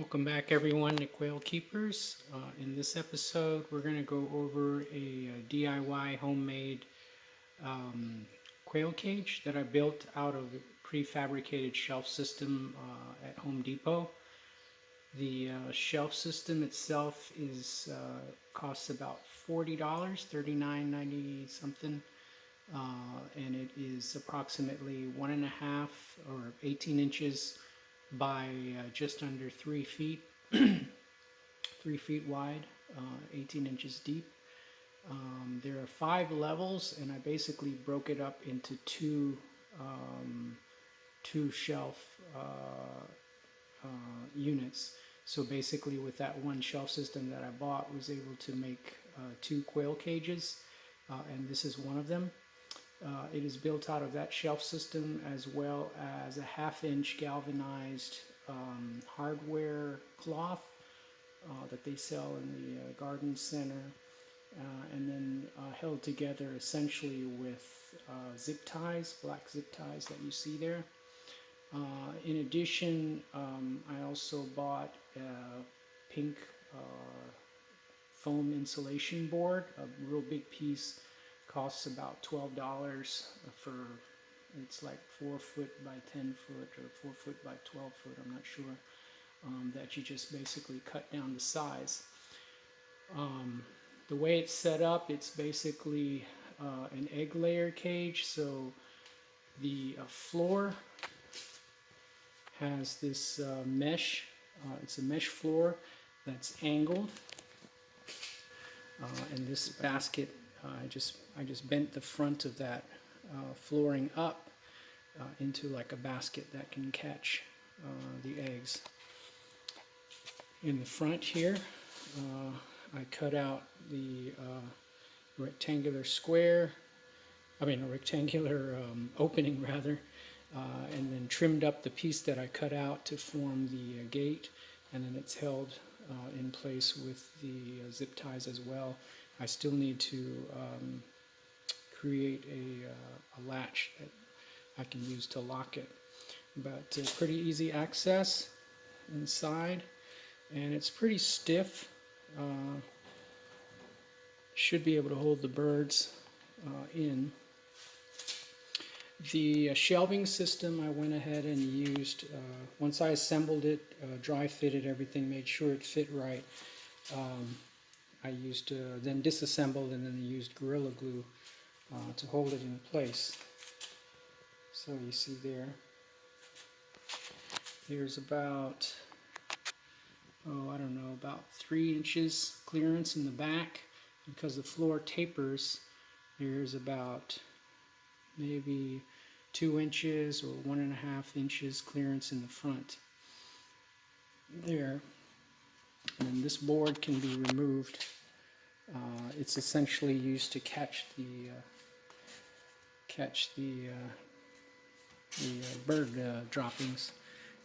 Welcome back everyone to Quail Keepers. In this episode we're going to go over a DIY homemade quail cage that I built out of a prefabricated shelf system at Home Depot. The shelf system itself is costs about $40, $39.90 something, and it is approximately 1.5 or 18 inches by just under 3 feet, 3 feet wide, 18 inches deep. There are 5 levels, and I basically broke it up into two shelf units. So basically, with that one shelf system that I bought, was able to make 2 quail cages, and this is one of them. It is built out of that shelf system, as well as a 1/2-inch galvanized hardware cloth that they sell in the garden center, and then held together essentially with zip ties, black zip ties that you see there. In addition, I also bought a pink foam insulation board, a real big piece. Costs about $12 for, it's like 4 foot by 10 foot or 4 foot by 12 foot, I'm not sure, that you just basically cut down the size. The way it's set up, it's basically an egg layer cage. So the floor has this mesh, it's a mesh floor that's angled, and this basket, I just bent the front of that flooring up into like a basket that can catch the eggs. In the front here, I cut out the rectangular opening rather, and then trimmed up the piece that I cut out to form the gate, and then it's held in place with the zip ties as well. I still need to create a latch that I can use to lock it, but pretty easy access inside, and it's pretty stiff. Should be able to hold the birds in. The shelving system I went ahead and used, once I assembled it, dry fitted everything, made sure it fit right. I used then disassembled and then used Gorilla Glue to hold it in place. So you see there's about, I don't know, about 3 inches clearance in the back. Because the floor tapers, there's about maybe 2 inches or 1.5 inches clearance in the front there. And then this board can be removed. It's essentially used to catch the bird droppings,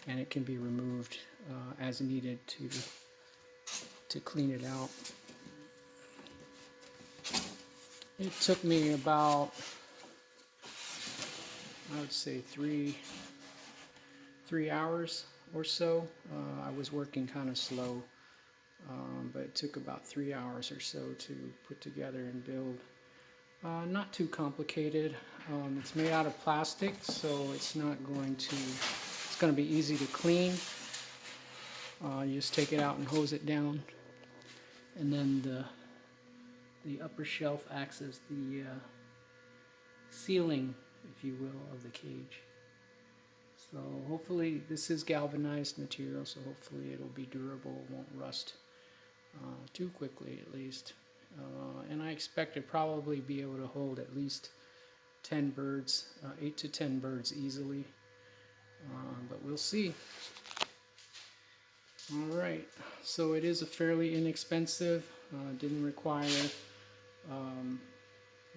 and it can be removed as needed to clean it out. It took me about, I would say, three hours or so. I was working kind of slow, but it took about 3 hours or so to put together and build. Not too complicated. It's made out of plastic, so it's going to be easy to clean. You just take it out and hose it down, and then the upper shelf acts as the ceiling, if you will, of the cage. So hopefully, this is galvanized material, so hopefully it'll be durable, won't rust too quickly at least. And I expect to probably be able to hold at least 10 birds, 8 to 10 birds easily, but we'll see. Alright, so it is a fairly inexpensive, didn't require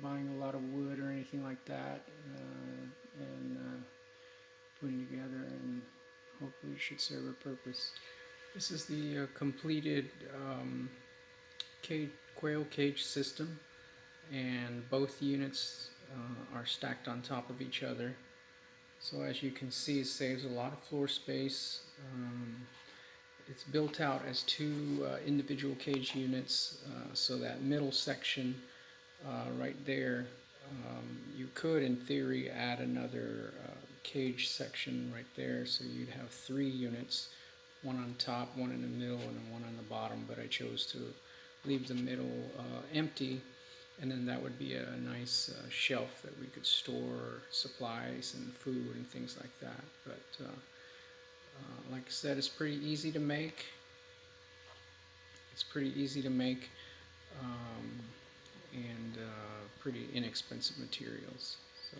buying a lot of wood or anything like that, and putting together, and hopefully it should serve a purpose. This is the completed quail cage system, and both units are stacked on top of each other. So as you can see, it saves a lot of floor space. it's built out as two individual cage units, so that middle section right there, you could in theory add another cage section right there, so you'd have 3 units, one on top, one in the middle, and then one on the bottom, but I chose to leave the middle empty, and then that would be a nice shelf that we could store supplies and food and things like that. But like I said, it's pretty easy to make. It's pretty easy to make, and pretty inexpensive materials. So.